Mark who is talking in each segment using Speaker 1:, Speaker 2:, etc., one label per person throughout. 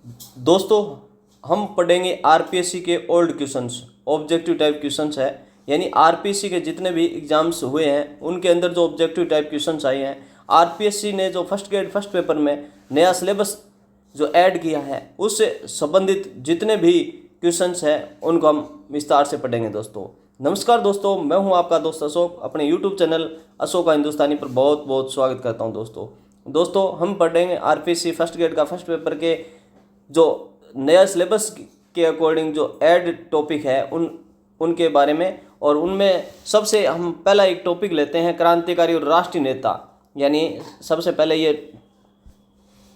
Speaker 1: दोस्तों, हम पढ़ेंगे आरपीएससी के old questions, objective type questions है। यानी आरपीएससी के जितने भी एग्जाम्स हुए हैं उनके अंदर जो ऑब्जेक्टिव टाइप क्वेश्चंस आए हैं, आरपीएससी ने जो फर्स्ट ग्रेड फर्स्ट पेपर में नया सिलेबस जो ऐड किया है उससे संबंधित जितने भी क्वेश्चंस हैं उनको हम विस्तार से पढ़ेंगे। दोस्तों नमस्कार दोस्तों, मैं हूं आपका दोस्त अशोक। अपने यूट्यूब चैनल अशोका हिंदुस्तानी पर बहुत बहुत स्वागत करता हूं। दोस्तों हम पढ़ेंगे आरपीएससी फर्स्ट ग्रेड का फर्स्ट पेपर के जो नया सिलेबस के अकॉर्डिंग जो ऐड टॉपिक है उनके बारे में। और उनमें सबसे हम पहला एक टॉपिक लेते हैं, क्रांतिकारी और राष्ट्रीय नेता। यानी सबसे पहले ये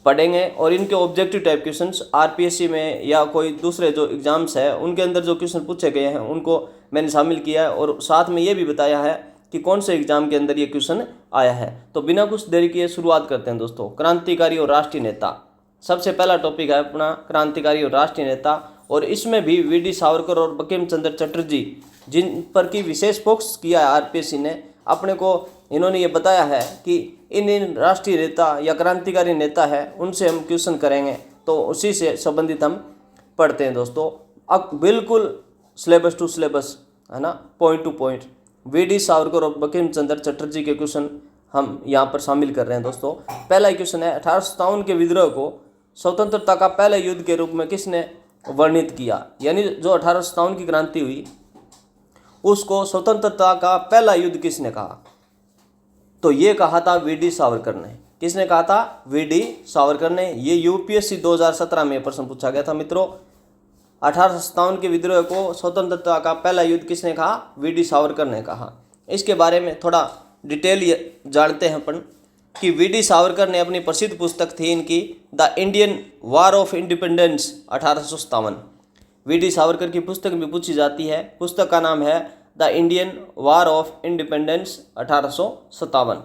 Speaker 1: पढ़ेंगे और इनके ऑब्जेक्टिव टाइप क्वेश्चंस आरपीएससी में या कोई दूसरे जो एग्जाम्स है उनके अंदर जो क्वेश्चन पूछे गए हैं उनको मैंने शामिल किया है और साथ में ये भी बताया है कि कौन से एग्जाम के अंदर ये क्वेश्चन आया है। तो बिना कुछ देरी किए शुरुआत करते हैं दोस्तों। क्रांतिकारी और राष्ट्रीय नेता, सबसे पहला टॉपिक है अपना क्रांतिकारी और राष्ट्रीय नेता। और इसमें भी वी.डी. सावरकर और बंकिम चंद्र चटर्जी, जिन पर की विशेष फोकस किया है आरपीएससी ने, अपने को इन्होंने ये बताया है कि इन राष्ट्रीय नेता या क्रांतिकारी नेता है उनसे हम क्वेश्चन करेंगे। तो उसी से संबंधित हम पढ़ते हैं दोस्तों। अब बिल्कुल सिलेबस टू सिलेबस है ना, point two point VD. Savarkar और बंकिम चंद्र चटर्जी के क्वेश्चन हम यहाँ पर शामिल कर रहे हैं दोस्तों। पहला क्वेश्चन है, 1857 के विद्रोह को स्वतंत्रता का पहला युद्ध के रूप में किसने वर्णित किया? यानी जो 1857 की क्रांति हुई उसको स्वतंत्रता का पहला युद्ध किसने कहा? तो ये कहा था वी.डी. सावरकर ने। किसने कहा था? वी.डी. सावरकर ने। ये यूपीएससी 2017 में प्रश्न पूछा गया था मित्रों। 1857 के विद्रोह को स्वतंत्रता का पहला युद्ध किसने कहा? वी.डी. सावरकर ने कहा। इसके बारे में थोड़ा डिटेल जानते हैं अपन कि वी.डी. सावरकर ने अपनी प्रसिद्ध पुस्तक थी इनकी the Indian war of independence 1857। VD. Savarkar की पुस्तक भी पूछी जाती है। पुस्तक का नाम है the Indian war of independence 1857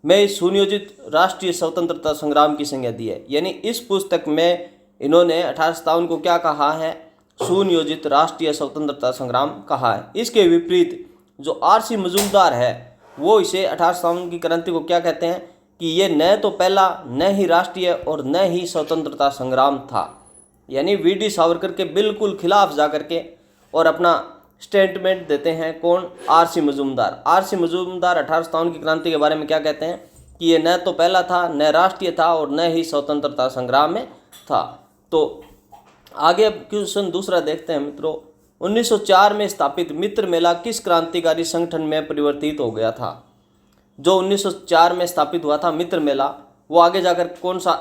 Speaker 1: में सुनियोजित राष्ट्रीय स्वतंत्रता संग्राम की संज्ञा दी है। यानी इस पुस्तक में इन्होंने 1857 को क्या कहा है? सुनियोजित राष्ट्रीय स्वतंत्रता संग्राम कहा है। इसके विपरीत जो आर.सी. मजूमदार है वो इसे 1857 की क्रांति को क्या कहते हैं कि ये न तो पहला, न ही राष्ट्रीय और न ही स्वतंत्रता संग्राम था। यानी वी.डी. सावरकर के बिल्कुल खिलाफ जा करके और अपना स्टेटमेंट देते हैं कौन? आर.सी. मजूमदार। आर.सी. मजूमदार 1857 की क्रांति के बारे में क्या कहते हैं कि ये न तो पहला था, न राष्ट्रीय था और न ही स्वतंत्रता संग्राम में था। तो आगे क्वेश्चन दूसरा देखते हैं मित्रों। 1904 में स्थापित मित्र मेला किस क्रांतिकारी संगठन में परिवर्तित हो गया था? जो 1904 में स्थापित हुआ था मित्र मेला, वो आगे जाकर कौन सा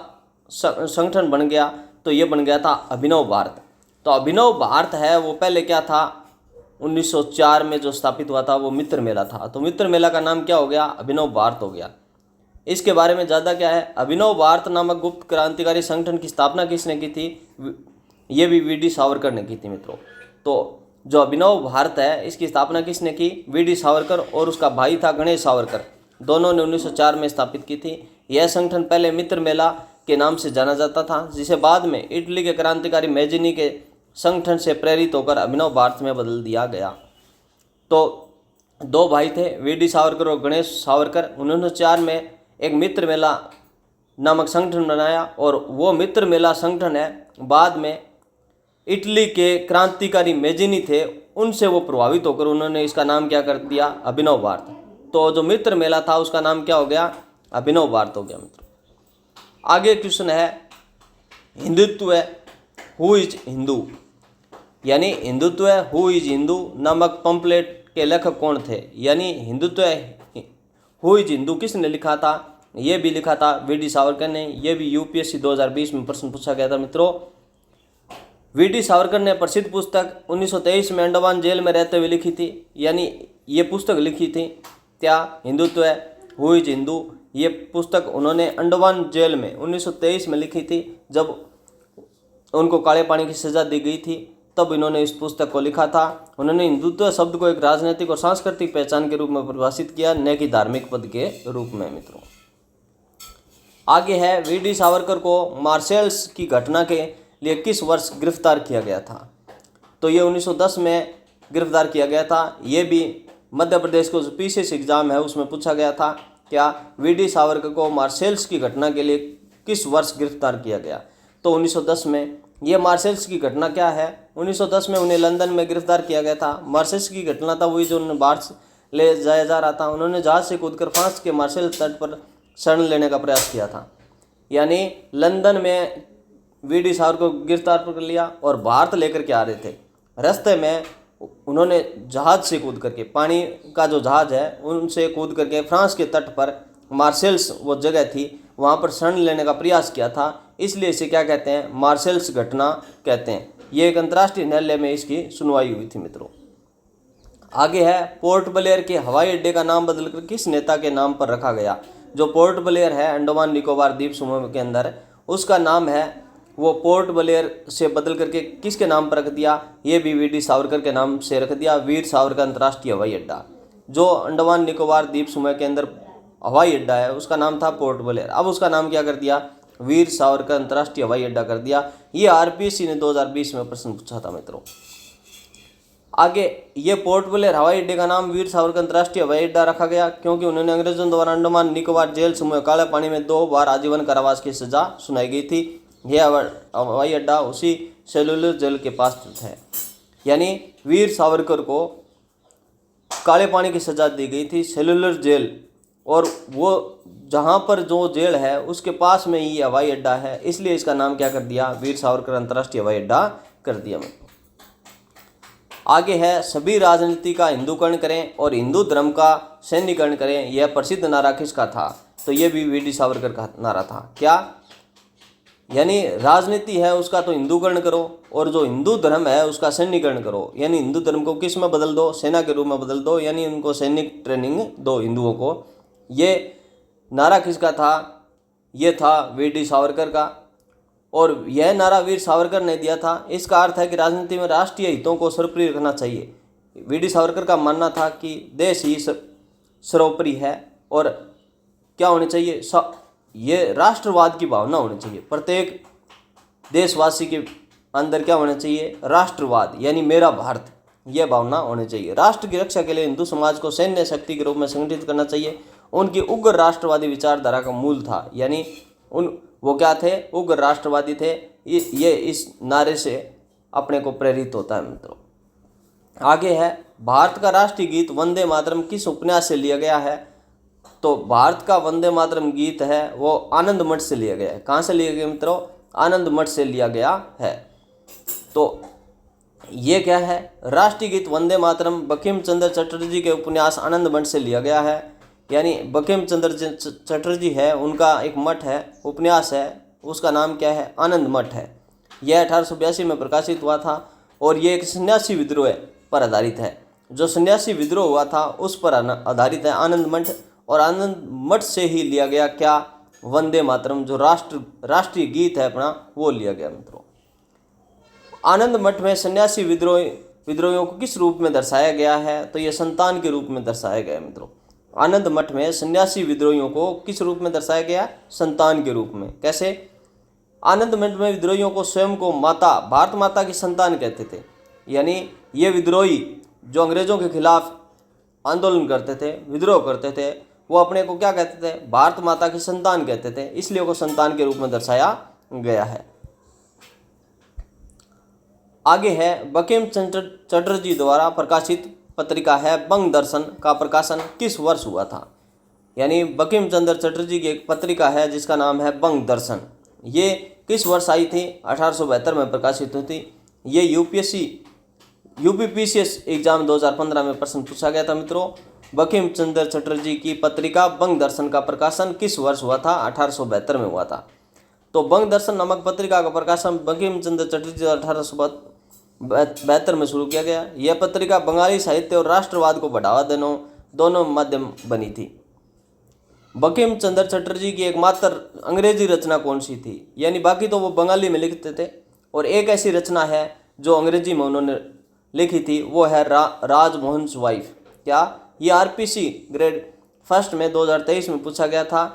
Speaker 1: संगठन बन गया? तो ये बन गया था अभिनव भारत। तो अभिनव भारत है वो पहले क्या था? 1904 में जो स्थापित हुआ था वो मित्र मेला था। तो मित्र मेला का नाम क्या हो गया? अभिनव भारत हो गया। इसके बारे में ज़्यादा क्या है? अभिनव भारत नामक गुप्त क्रांतिकारी संगठन की स्थापना किसने की थी? ये भी वी.डी. सावरकर ने की थी मित्रों। तो जो अभिनव भारत है इसकी स्थापना किसने की? वी.डी. सावरकर और उसका भाई था गणेश सावरकर, दोनों ने 1904 में स्थापित की थी। यह संगठन पहले मित्र मेला के नाम से जाना जाता था, जिसे बाद में इटली के क्रांतिकारी मैजिनी के संगठन से प्रेरित होकर अभिनव भारत में बदल दिया गया। तो दो भाई थे, वी.डी. सावरकर और गणेश सावरकर। 1904 में एक मित्र मेला नामक संगठन बनाया और वो मित्र मेला संगठन है बाद में इटली के क्रांतिकारी मैजिनी थे उनसे वो प्रभावित होकर उन्होंने इसका नाम क्या कर दिया? अभिनव भारत। तो जो मित्र मेला था उसका नाम क्या हो गया? अभिनव भारत हो गया मित्रों। आगे क्वेश्चन है, हिंदुत्व है हु इज हिंदू? यानी हिंदुत्व है हु इज हिंदू नामक पंपलेट के लेखक कौन थे? यानी हिंदुत्व है हु इज हिंदू किसने लिखा था? ये भी लिखा था वी.डी. सावरकर ने। ये भी यूपीएससी 2020 में प्रश्न पूछा गया था मित्रों। वी.डी. सावरकर ने प्रसिद्ध पुस्तक 1923 में अंडमान जेल में रहते हुए लिखी थी। यानी ये पुस्तक लिखी थी क्या? हिंदुत्व है हु इज हिंदू। ये पुस्तक उन्होंने अंडमान जेल में 1923 में लिखी थी, जब उनको काले पानी की सज़ा दी गई थी तब इन्होंने इस पुस्तक को लिखा था। उन्होंने हिंदुत्व शब्द को एक राजनीतिक और सांस्कृतिक पहचान के रूप में परिभाषित किया, न कि धार्मिक पद के रूप में मित्रों। आगे है, वी.डी. सावरकर को मार्शल्स की घटना के लिए किस वर्ष गिरफ्तार किया गया था? तो ये 1910 में गिरफ्तार किया गया था। ये भी मध्य प्रदेश को जो पीसीएस एग्जाम है उसमें पूछा गया था। क्या वी.डी. सावरकर को मार्शल्स की घटना के लिए किस वर्ष गिरफ्तार किया गया? तो 1910 में। ये मार्शल्स की घटना क्या है, 1910 में उन्हें लंदन में गिरफ्तार किया गया था। मार्शल्स की घटना था वही जो उन्हें बाहर ले जाया जा रहा था। उन्होंने जहाज से कूदकर फ्रांस के मार्शल तट पर शरण लेने का प्रयास किया था। यानी लंदन में वीडी सावर को गिरफ्तार कर लिया और भारत लेकर के आ रहे थे। रास्ते में उन्होंने जहाज से कूद करके, पानी का जो जहाज है उनसे कूद करके फ्रांस के तट पर मार्शल्स वो जगह थी वहाँ पर शरण लेने का प्रयास किया था। इसलिए इसे क्या कहते हैं, मार्शल्स घटना कहते हैं। ये एक अंतर्राष्ट्रीय न्यायालय में इसकी सुनवाई हुई थी मित्रों। आगे है, पोर्ट ब्लेयर के हवाई अड्डे का नाम बदलकर किस नेता के नाम पर रखा गया। जो पोर्ट ब्लेयर है अंडमान निकोबार द्वीप समूह के अंदर, उसका नाम है वो पोर्ट ब्लेयर से बदल करके किसके नाम पर रख दिया, ये भी वीडी सावरकर के नाम से रख दिया, वीर सावरकर अंतर्राष्ट्रीय हवाई अड्डा। जो अंडमान निकोबार द्वीप समूह के अंदर हवाई अड्डा है उसका नाम था पोर्ट ब्लेयर, अब उसका नाम क्या कर दिया, वीर सावरकर अंतर्राष्ट्रीय हवाई अड्डा कर दिया। ये आरपीएससी ने 2020 में प्रश्न पूछा था मित्रों। आगे, ये पोर्ट ब्लेयर हवाई अड्डे का नाम वीर सावरकर अंतर्राष्ट्रीय हवाई अड्डा रखा गया क्योंकि उन्होंने अंग्रेजों द्वारा अंडमान निकोबार जेल समूह काले पानी में 2 बार आजीवन कारावास की सजा सुनाई गई थी। यह हवाई अड्डा उसी सेलुलर जेल के पास स्थित है। यानी वीर सावरकर को काले पानी की सजा दी गई थी सेलुलर जेल, और वो जहाँ पर जो जेल है उसके पास में ही हवाई अड्डा है, इसलिए इसका नाम क्या कर दिया, वीर सावरकर अंतर्राष्ट्रीय हवाई अड्डा कर दिया। आगे है, सभी राजनीति का हिंदूकरण करें और हिंदू धर्म का सैन्यकरण करें, यह प्रसिद्ध नारा किसका था। तो यह भी वीडी सावरकर का नारा था। क्या, यानी राजनीति है उसका तो हिंदूकरण करो और जो हिंदू धर्म है उसका सैन्यकरण करो। यानी हिंदू धर्म को किस में बदल दो, सेना के रूप में बदल दो, यानी उनको सैनिक ट्रेनिंग दो हिंदुओं को। ये नारा किसका था, ये था वीडी सावरकर का, और यह नारा वीर सावरकर ने दिया था। इसका अर्थ है कि राजनीति में राष्ट्रीय हितों को सर्वोपरि रखना चाहिए। वीडी सावरकर का मानना था कि देश ही सर्वोपरि है और क्या होनी चाहिए, ये राष्ट्रवाद की भावना होनी चाहिए। प्रत्येक देशवासी के अंदर क्या होना चाहिए, राष्ट्रवाद, यानी मेरा भारत, यह भावना होनी चाहिए। राष्ट्र की रक्षा के लिए हिंदू समाज को सैन्य शक्ति के रूप में संगठित करना चाहिए। उनकी उग्र राष्ट्रवादी विचारधारा का मूल था, यानी वो क्या थे, उग्र राष्ट्रवादी थे। ये इस नारे से अपने को प्रेरित होता है मित्रों। आगे है, भारत का राष्ट्रीय गीत वंदे मातरम किस उपन्यास से लिया गया है। तो भारत का वंदे मातरम गीत है वो आनंद मठ से लिया गया है। कहाँ से लिया गया मित्रों, आनंद मठ से लिया गया है। तो ये क्या है, राष्ट्रीय गीत वंदे मातरम बंकिम चंद्र चटर्जी के उपन्यास आनंद मठ से लिया गया है। यानी बंकिम चंद्र चटर्जी है, उनका एक मठ है, उपन्यास है, उसका नाम क्या है, आनंद मठ है। यह 1882 में प्रकाशित हुआ था और ये एक सन्यासी विद्रोह पर आधारित है। जो सन्यासी विद्रोह हुआ था उस पर आधारित है आनंद मठ, और आनंद मठ से ही लिया गया क्या, वंदे मातरम, जो राष्ट्रीय गीत है अपना, वो लिया गया मित्रों। आनंद मठ में सन्यासी विद्रोहियों को किस रूप में दर्शाया गया है। तो ये संतान के रूप में दर्शाया गया है मित्रों। आनंद मठ में सन्यासी विद्रोहियों को किस रूप में दर्शाया गया, संतान के रूप में। कैसे, आनंद मठ में विद्रोहियों को स्वयं को माता, भारत माता की संतान कहते थे। यानी ये विद्रोही जो अंग्रेजों के खिलाफ आंदोलन करते थे, विद्रोह करते थे, वो अपने को क्या कहते थे, भारत माता की संतान कहते थे, इसलिए वो संतान के रूप में दर्शाया गया है। आगे है, बंकिम चंद्र चटर्जी द्वारा प्रकाशित पत्रिका है बंग दर्शन का प्रकाशन किस वर्ष हुआ था। यानी बंकिम चंद्र चटर्जी की एक पत्रिका है जिसका नाम है बंग दर्शन, ये किस वर्ष आई थी, 1872 में प्रकाशित हुई थी। ये यूपीपीसीएस एग्जाम 2015 में प्रश्न पूछा गया था मित्रों। बंकिम चंद्र चटर्जी की पत्रिका बंग दर्शन का प्रकाशन किस वर्ष हुआ था, 1872 में हुआ था। तो बंग दर्शन नामक पत्रिका का प्रकाशन बंकिम चंद्र चटर्जी 1872 में शुरू किया गया। यह पत्रिका बंगाली साहित्य और राष्ट्रवाद को बढ़ावा देने दोनों माध्यम बनी थी। बंकिम चंद्र चटर्जी की एकमात्र अंग्रेजी रचना कौन सी थी, यानी बाकी तो वो बंगाली में लिखते थे, और एक ऐसी रचना है जो अंग्रेजी में उन्होंने लिखी थी, वो है राजमोहन्स वाइफ। क्या, ये आरपीसी ग्रेड फर्स्ट में 2023 में पूछा गया था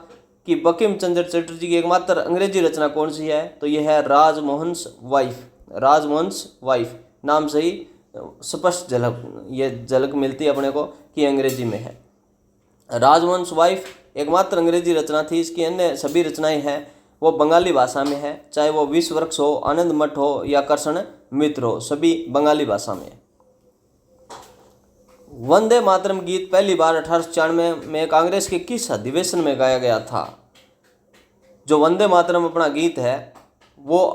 Speaker 1: कि बंकिम चंद्र चटर्जी की एकमात्र अंग्रेजी रचना कौन सी है। तो यह है राजमोहन्स वाइफ। राजमोहन्स वाइफ नाम से ही स्पष्ट झलक मिलती है अपने को कि अंग्रेजी में है। राजमोहन्स वाइफ एकमात्र अंग्रेजी रचना थी। इसकी अन्य सभी रचनाएं हैं वो बंगाली भाषा में है, चाहे वो 20 वृक्ष हो, आनंद मठ हो या कर्षण मित्र हो, सभी बंगाली भाषा में है। वंदे मातरम गीत पहली बार 1896 में कांग्रेस के किस अधिवेशन में गाया गया था? जो वंदे मातरम अपना गीत है वो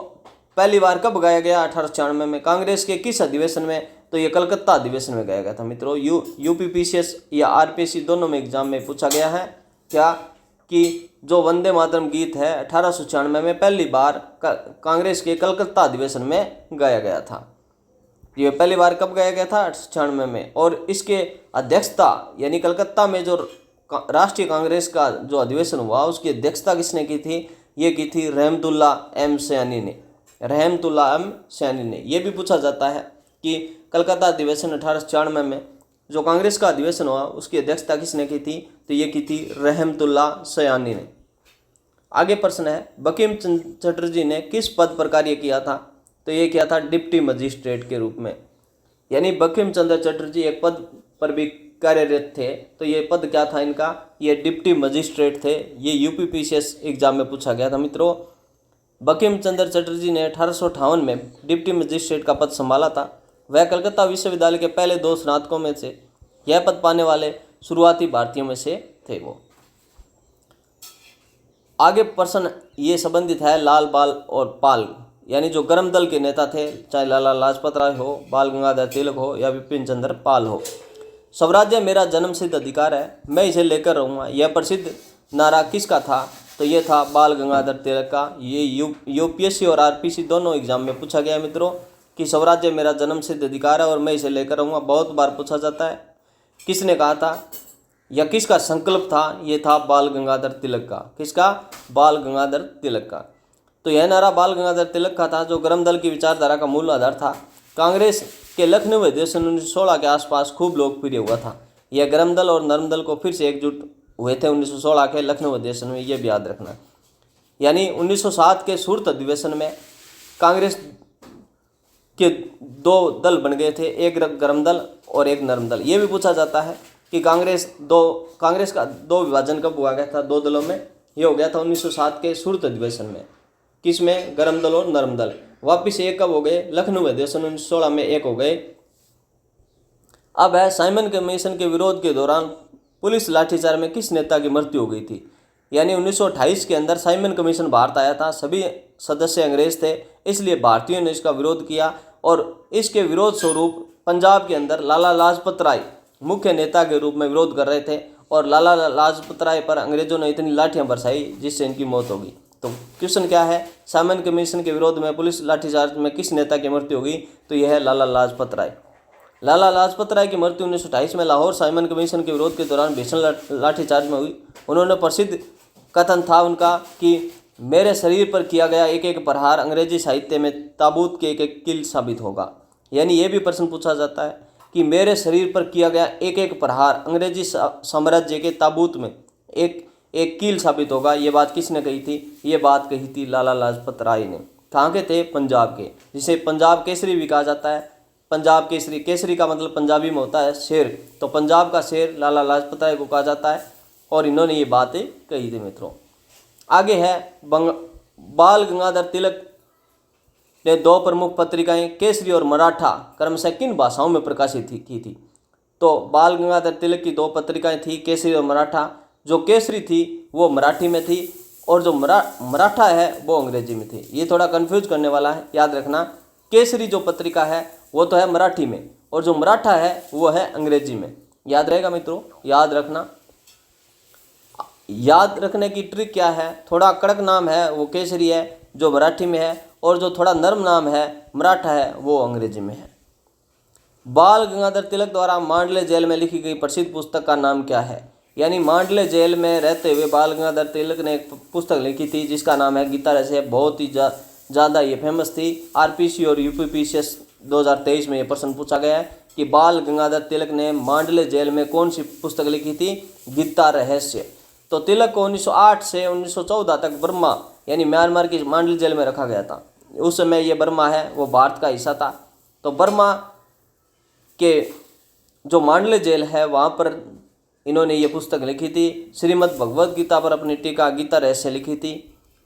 Speaker 1: पहली बार कब गाया गया? 1896 में। कांग्रेस के किस अधिवेशन में? तो ये कलकत्ता अधिवेशन में गाया गया था मित्रों। यूपीपीसीएस या आरपीएससी दोनों में एग्जाम में पूछा गया है क्या कि जो वंदे मातरम गीत है 1896 में पहली बार कांग्रेस के कलकत्ता अधिवेशन में गाया गया था। ये पहली बार कब गाया गया था? 1896 में। और इसके अध्यक्षता यानी कलकत्ता में जो राष्ट्रीय कांग्रेस का जो अधिवेशन हुआ उसकी अध्यक्षता किसने की थी? ये की थी रहमतुल्ला एम सयानी ने। रहमतुल्ला एम सयानी ने। ये भी पूछा जाता है कि कलकत्ता अधिवेशन 1896 में जो कांग्रेस का अधिवेशन हुआ उसकी अध्यक्षता किसने की थी? तो ये की थी रहमतुल्ला सयानी ने। आगे प्रश्न है, बंकिम चंद्र चटर्जी ने किस पद पर कार्य किया था? तो ये किया था डिप्टी मजिस्ट्रेट के रूप में। यानी बंकिम चंद्र चटर्जी एक पद पर भी कार्यरत थे, तो ये पद क्या था इनका? ये डिप्टी मजिस्ट्रेट थे। ये यूपीपीसीएस एग्जाम में पूछा गया था मित्रों। बंकिम चंद्र चटर्जी ने 1858 में डिप्टी मजिस्ट्रेट का पद संभाला था। वह कलकत्ता विश्वविद्यालय के पहले 2 स्नातकों में से यह पद पाने वाले शुरुआती भारतीयों में से थे वो। आगे प्रश्न ये संबंधित है लाल बाल और पाल, यानी जो गर्म दल के नेता थे, चाहे लाला लाजपत राय हो, बाल गंगाधर तिलक हो या विपिन चंद्र पाल हो। स्वराज्य मेरा जन्मसिद्ध अधिकार है, मैं इसे लेकर रहूँगा, यह प्रसिद्ध नारा किसका था? तो ये था बाल गंगाधर तिलक का। ये यूपीएससी और आरपीसी दोनों एग्जाम में पूछा गया है मित्रों कि स्वराज्य मेरा जन्मसिद्ध अधिकार है और मैं इसे लेकर रहूँगा। बहुत बार पूछा जाता है। किसने कहा था या किसका संकल्प था? ये था बाल गंगाधर तिलक का। किसका? बाल गंगाधर तिलक का। तो यह नारा बाल गंगाधर तिलक का था जो गर्म दल की विचारधारा का मूल आधार था। कांग्रेस के लखनऊ अधिवेशन 1916 के आसपास खूब लोकप्रिय हुआ था। यह गर्म दल और नरम दल को फिर से एकजुट हुए थे 1916 के लखनऊ अधिवेशन में, ये भी याद रखना। यानी 1907 के सूरत अधिवेशन में कांग्रेस के 2 दल बन गए थे, एक गर्म दल और एक नरम दल। ये भी पूछा जाता है कि कांग्रेस का 2 विभाजन कब हुआ गया था 2 दलों में? ये हो गया था 1907 के सूरत अधिवेशन में। किसमें? गर्म दल और नरम दल। वापिस एक कब हो गए? लखनऊ अधिवेशन 1916 में एक हो गए। अब है साइमन कमीशन के विरोध के दौरान पुलिस लाठीचार्ज में किस नेता की मृत्यु हो गई थी? यानी 1928 के अंदर साइमन कमीशन भारत आया था। सभी सदस्य अंग्रेज थे, इसलिए भारतीयों ने इसका विरोध किया और इसके विरोध स्वरूप पंजाब के अंदर लाला लाजपत राय मुख्य नेता के रूप में विरोध कर रहे थे और लाला लाजपत राय पर अंग्रेजों ने इतनी लाठियां बरसाई जिससे इनकी मौत हो गई। तो क्वेश्चन क्या है? साइमन कमीशन के विरोध में पुलिस लाठीचार्ज में किस नेता की मृत्यु हो गई? तो यह है लाला लाजपत राय। लाला लाजपत राय की मृत्यु 1928 में लाहौर साइमन कमीशन के विरोध के दौरान भीषण लाठीचार्ज में हुई। उन्होंने प्रसिद्ध कथन था उनका कि मेरे शरीर पर किया गया एक एक प्रहार अंग्रेजी साहित्य में ताबूत के एक कील साबित होगा। यानी ये भी प्रश्न पूछा जाता है कि मेरे शरीर पर किया गया एक एक प्रहार अंग्रेजी साम्राज्य के ताबूत में एक कील साबित होगा। ये बात किसने कही थी? ये बात कही थी लाला लाजपत राय ने। कहाँ के थे? पंजाब के, जिसे पंजाब केसरी भी कहा जाता है। पंजाब केसरी, केसरी का मतलब पंजाबी में होता है शेर, तो पंजाब का शेर लाला लाजपत राय को कहा जाता है और इन्होंने ये बातें कही थी मित्रों। आगे है बाल गंगाधर तिलक ने 2 प्रमुख पत्रिकाएं केसरी और मराठा क्रमशः किन भाषाओं में प्रकाशित की थी? तो बाल गंगाधर तिलक की 2 पत्रिकाएं थी केसरी और मराठा। जो केसरी थी वो मराठी में थी और जो मराठा है वो अंग्रेजी में थी। ये थोड़ा कंफ्यूज करने वाला है, याद रखना। केसरी जो पत्रिका है वो तो है मराठी में और जो मराठा है वो है अंग्रेजी में। याद रहेगा मित्रों, याद रखना। याद रखने की ट्रिक क्या है? थोड़ा कड़क नाम है वो केसरी है जो मराठी में है और जो थोड़ा नरम नाम है मराठा है वो अंग्रेजी में है। बाल गंगाधर तिलक द्वारा मांडले जेल में लिखी गई प्रसिद्ध पुस्तक का नाम क्या है? यानी मांडले जेल में रहते हुए बाल गंगाधर तिलक ने एक पुस्तक लिखी थी जिसका नाम है गीता रहस्य। बहुत ही ज़्यादा ये फेमस थी। आरपीसी और यूपीपीसीएस 2023 में ये प्रश्न पूछा गया है कि बाल गंगाधर तिलक ने मांडले जेल में कौन सी पुस्तक लिखी थी? गीता रहस्य। तो तिलक को 1908 से 1914 तक बर्मा यानी म्यांमार की मांडले जेल में रखा गया था। उस समय ये बर्मा है वो भारत का हिस्सा था। तो बर्मा के जो मांडले जेल है वहाँ पर इन्होंने ये पुस्तक लिखी थी। श्रीमद् भगवद गीता पर अपनी टीका गीता रहस्य लिखी थी।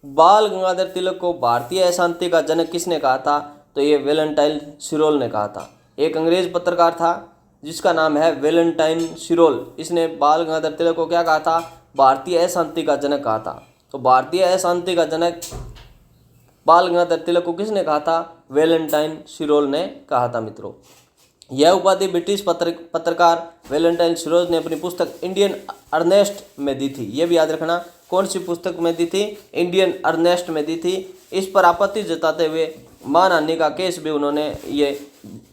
Speaker 1: बाल गंगाधर तिलक को भारतीय अशांति का जनक किसने कहा था? तो ये वेलेंटाइन सिरोल ने कहा था। एक अंग्रेज पत्रकार था जिसका नाम है वेलेंटाइन सिरोल। इसने बाल गंगाधर तिलक को क्या कहा था? भारतीय अशांति का जनक कहा था। तो भारतीय अशांति का जनक बाल गंगाधर तिलक को किसने कहा था? वेलेंटाइन सिरोल ने कहा था मित्रों। यह उपाधि ब्रिटिश पत्रकार वेलेंटाइन सिरोल ने अपनी पुस्तक इंडियन अर्नेस्ट में दी थी। यह भी याद रखना, कौन सी पुस्तक में दी थी? इंडियन अर्नेस्ट में दी थी। इस पर आपत्ति जताते हुए मानहानि का केस भी उन्होंने ये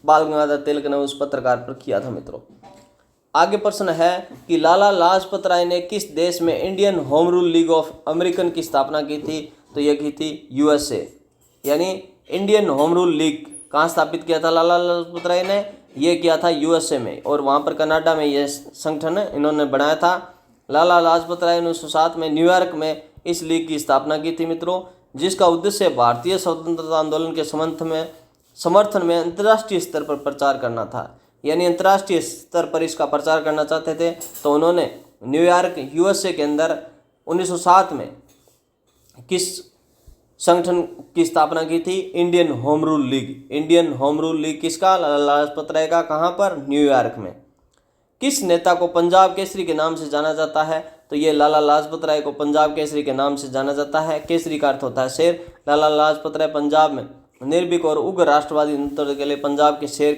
Speaker 1: बाल गंगाधर तिलक ने उस पत्रकार पर किया था मित्रों। आगे प्रश्न है कि लाला लाजपत राय ने किस देश में Indian home rule league of American की स्थापना की थी? तो यह की थी यूएसए। यानी इंडियन होम रूल लीग कहाँ स्थापित किया था लाला लाजपत राय ने? ये किया था यूएसए में, और वहाँ पर कनाडा में यह संगठन इन्होंने बनाया था। लाला लाजपत राय ने 1907 में न्यूयॉर्क में इस लीग की स्थापना की थी मित्रों, जिसका उद्देश्य भारतीय स्वतंत्रता आंदोलन के समर्थन में अंतर्राष्ट्रीय स्तर पर प्रचार करना था। यानी अंतर्राष्ट्रीय स्तर पर इसका प्रचार करना चाहते थे, तो उन्होंने न्यूयॉर्क यूएसए के अंदर 1907 में किस संगठन की स्थापना की थी? Indian home rule league. Indian home rule league किसका? लाला लाजपत राय का। कहाँ पर? न्यूयॉर्क में। किस नेता को पंजाब केसरी के नाम से जाना जाता है? तो ये लाला लाजपत राय को पंजाब केसरी के नाम से जाना जाता है। केसरी का अर्थ होता है शेर। लाला लाजपत राय पंजाब में निर्भीक और उग्र राष्ट्रवादी नेतृत्व के लिए पंजाब के शेर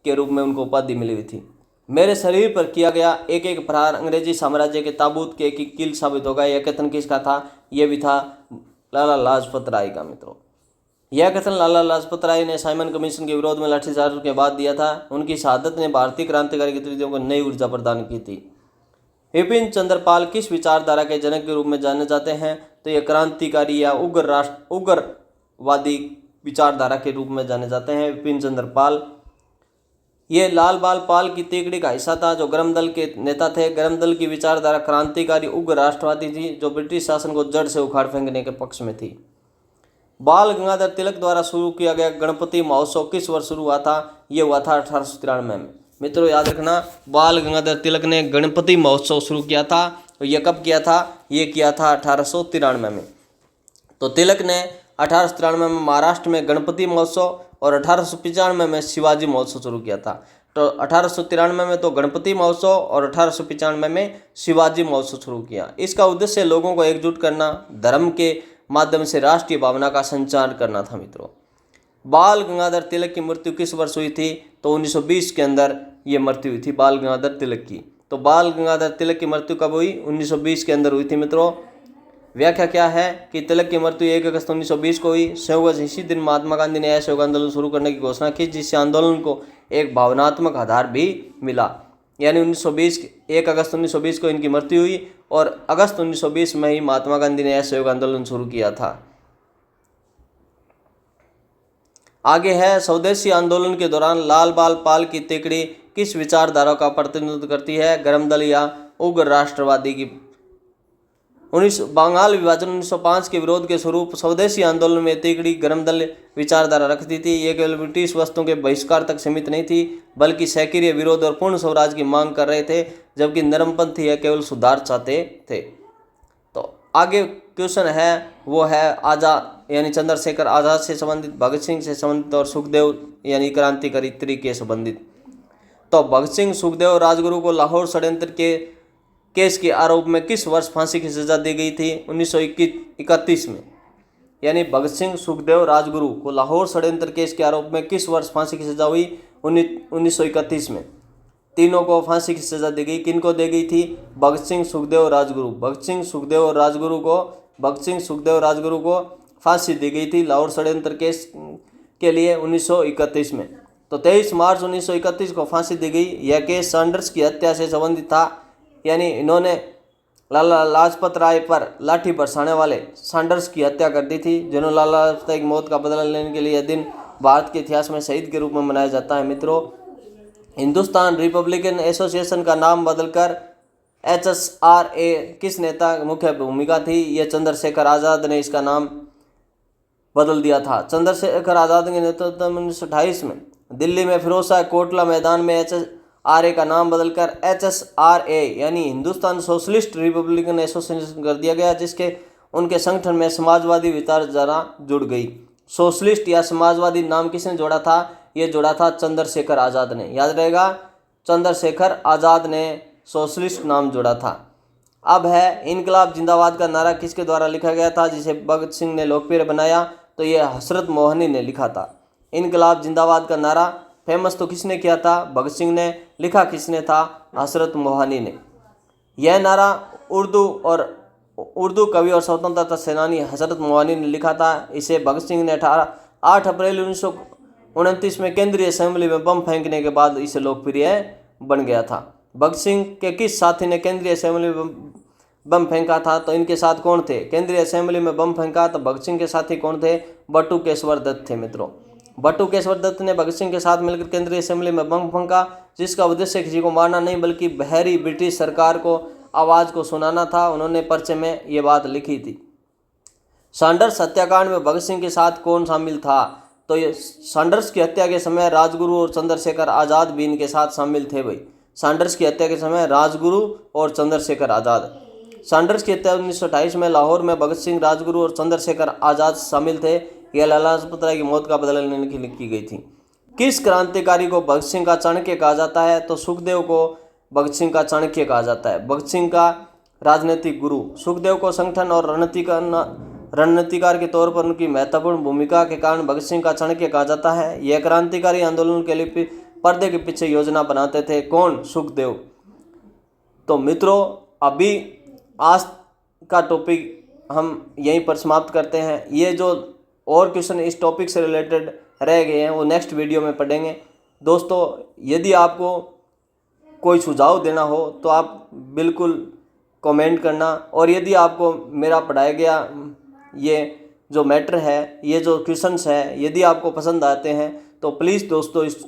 Speaker 1: के रूप में उनको उपाधि मिली हुई थी। मेरे शरीर पर किया गया एक एक प्रहार अंग्रेजी साम्राज्य के ताबूत के एक कील साबित होगा। यह कथन किसका था? यह भी था लाला लाजपत राय का मित्रों। यह कथन लाला लाजपत राय ने साइमन कमीशन के विरोध में लाठीचार्ज के बाद दिया था। उनकी शहादत ने भारतीय क्रांतिकारी गतिविधियों को नई ऊर्जा प्रदान की थी। विपिन चंद्र पाल किस विचारधारा के जनक के रूप में जाने जाते हैं? तो यह क्रांतिकारी या उग्रवादी विचारधारा के रूप में जाने जाते हैं विपिन चंद्र पाल। ये लाल बाल पाल की तेकड़ी का हिस्सा था, जो गर्म दल के नेता थे। गर्म दल की विचारधारा क्रांतिकारी उग्र राष्ट्रवादी थी, जो ब्रिटिश शासन को जड़ से उखाड़ फेंकने के पक्ष में थी। बाल गंगाधर तिलक द्वारा शुरू किया गया गणपति महोत्सव किस वर्ष शुरू हुआ था? ये हुआ था 1893 में। मित्रों याद रखना, बाल गंगाधर तिलक ने गणपति महोत्सव शुरू किया था। तो यह कब किया था? ये किया था 1893 में। तो तिलक ने 1893 में महाराष्ट्र में गणपति महोत्सव और 1895 में शिवाजी महोत्सव शुरू किया था। तो 1893 में तो गणपति महोत्सव और 1895 में शिवाजी महोत्सव शुरू किया। इसका उद्देश्य लोगों को एकजुट करना, धर्म के माध्यम से राष्ट्रीय भावना का संचार करना था मित्रों। बाल गंगाधर तिलक की मृत्यु किस वर्ष हुई थी? तो 1920 के अंदर ये मृत्यु हुई थी बाल गंगाधर तिलक की। तो बाल गंगाधर तिलक की मृत्यु कब हुई? 1920 के अंदर हुई थी मित्रों। व्याख्या क्या है कि तिलक की मृत्यु 1 अगस्त 1920 को हुई। संयोग इसी दिन महात्मा गांधी ने असहयोग आंदोलन शुरू करने की घोषणा की, जिससे आंदोलन को एक भावनात्मक आधार भी मिला। यानी 1 अगस्त 1920 को इनकी मृत्यु हुई और अगस्त 1920 में ही महात्मा गांधी ने असहयोग आंदोलन शुरू किया था। आगे है, स्वदेशी आंदोलन के दौरान लाल बाल पाल की तेकड़ी किस विचारधारा का प्रतिनिधित्व करती है? गर्म दल या उग्र राष्ट्रवादी की। बंगाल विभाजन 1905 के विरोध के स्वरूप स्वदेशी आंदोलन में तेकड़ी गर्म दल विचारधारा रखती थी। ये केवल ब्रिटिश वस्तुओं के बहिष्कार तक सीमित नहीं थी, बल्कि सैकड़ीय विरोध और पूर्ण स्वराज की मांग कर रहे थे, जबकि नरमपंथी यह केवल सुधार चाहते थे। तो आगे क्वेश्चन है वो है आजाद यानी चंद्रशेखर आजाद से संबंधित, भगत सिंह से संबंधित और सुखदेव यानी क्रांतिकारी तरीके संबंधित। तो भगत सिंह, सुखदेव, राजगुरु को लाहौर षड्यंत्र के केस के आरोप में किस वर्ष फांसी की सजा दी गई थी? 1931 में। यानी भगत सिंह, सुखदेव, राजगुरु को लाहौर षड्यंत्र केस के आरोप में किस वर्ष फांसी की सजा हुई? 1931 में। तीनों को फांसी की सजा दी गई। किनको दी गई थी? भगत सिंह, सुखदेव, राजगुरु। भगत सिंह, सुखदेव और राजगुरु को फांसी दी गई थी लाहौर षड्यंत्र केस के लिए 1931 में। तो 23 मार्च 1931 को फांसी दी गई। यह केस सैंडर्स की हत्या से संबंधित था। यानी इन्होंने लाला लाजपत राय पर लाठी बरसाने वाले सैंडर्स की हत्या कर दी थी, जिन्होंने लाला लाजपत राय की मौत का बदला लेने के लिए यह दिन भारत के इतिहास में शहीद के रूप में मनाया जाता है मित्रों। हिंदुस्तान रिपब्लिकन एसोसिएशन का नाम बदलकर HSRA किस नेता की मुख्य भूमिका थी? यह चंद्रशेखर आज़ाद ने इसका नाम बदल दिया था। चंद्रशेखर आज़ाद के नेतृत्व में 1928 में दिल्ली में फिरोजशाह कोटला मैदान में HSRA का नाम बदलकर HSRA यानी हिंदुस्तान सोशलिस्ट रिपब्लिकन एसोसिएशन कर दिया गया, जिसके उनके संगठन में समाजवादी विचारधारा जुड़ गई। सोशलिस्ट या समाजवादी नाम किसने जोड़ा था? ये जोड़ा था चंद्रशेखर आज़ाद ने। याद रहेगा, चंद्रशेखर आज़ाद ने सोशलिस्ट नाम जोड़ा था। अब है इनकलाब जिंदाबाद का नारा किसके द्वारा लिखा गया था, जिसे भगत सिंह ने लोकप्रिय बनाया? तो ये हजरत मोहनी ने लिखा था। इनकलाब जिंदाबाद का नारा फेमस तो किसने किया था? भगत सिंह ने। लिखा किसने था? हजरत मोहनी ने। यह नारा उर्दू कवि और स्वतंत्रता सेनानी हजरत मोहनी ने लिखा था। इसे भगत सिंह ने 8 अप्रैल 1929 में केंद्रीय असेंबली में बम फेंकने के बाद इसे लोकप्रिय बन गया था। भगत सिंह के किस साथी ने केंद्रीय असेंबली में बम फेंका था? तो इनके साथ कौन थे? केंद्रीय असेंबली में बम फेंका तो भगत सिंह के साथी कौन थे? बटुकेश्वर दत्त थे मित्रों। बटुकेश्वर दत्त ने भगत सिंह के साथ मिलकर केंद्रीय असेंबली में बम फेंका, जिसका उद्देश्य किसी को मारना नहीं बल्कि बहरी ब्रिटिश सरकार को आवाज़ को सुनाना था। उन्होंने पर्चे में ये बात लिखी थी। सैंडर्स हत्याकांड में भगत सिंह के साथ कौन शामिल था? तो ये सैंडर्स की हत्या के समय राजगुरु और चंद्रशेखर आज़ाद भी इनके साथ शामिल थे भाई। सैंडर्स की हत्या के समय राजगुरु और चंद्रशेखर आज़ाद। सैंडर्स की हत्या 1928 में लाहौर में भगत सिंह, राजगुरु और चंद्रशेखर आज़ाद शामिल थे। यह लाला लाजपत राय की मौत का बदला लेने के लिए की गई थी। किस क्रांतिकारी को भगत सिंह का चाणक्य कहा जाता है? तो सुखदेव को भगत सिंह का चाणक्य कहा जाता है। भगत सिंह का राजनीतिक गुरु। सुखदेव को संगठन और रणनीतिकार के तौर पर उनकी महत्वपूर्ण भूमिका के कारण भगत सिंह का चाणक्य कहा जाता है। यह क्रांतिकारी आंदोलन के लिए पर्दे के पीछे योजना बनाते थे। कौन? सुखदेव। तो मित्रों, अभी आज का टॉपिक हम यहीं पर समाप्त करते हैं। ये जो और क्वेश्चन इस टॉपिक से रिलेटेड रह गए हैं वो नेक्स्ट वीडियो में पढ़ेंगे। दोस्तों, यदि आपको कोई सुझाव देना हो तो आप बिल्कुल कमेंट करना, और यदि आपको मेरा पढ़ाया गया ये जो मैटर है, ये जो क्वेश्चंस है, यदि आपको पसंद आते हैं तो प्लीज़ दोस्तों इस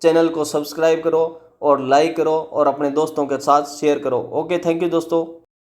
Speaker 1: चैनल को सब्सक्राइब करो और लाइक करो और अपने दोस्तों के साथ शेयर करो। ओके, थैंक यू दोस्तों।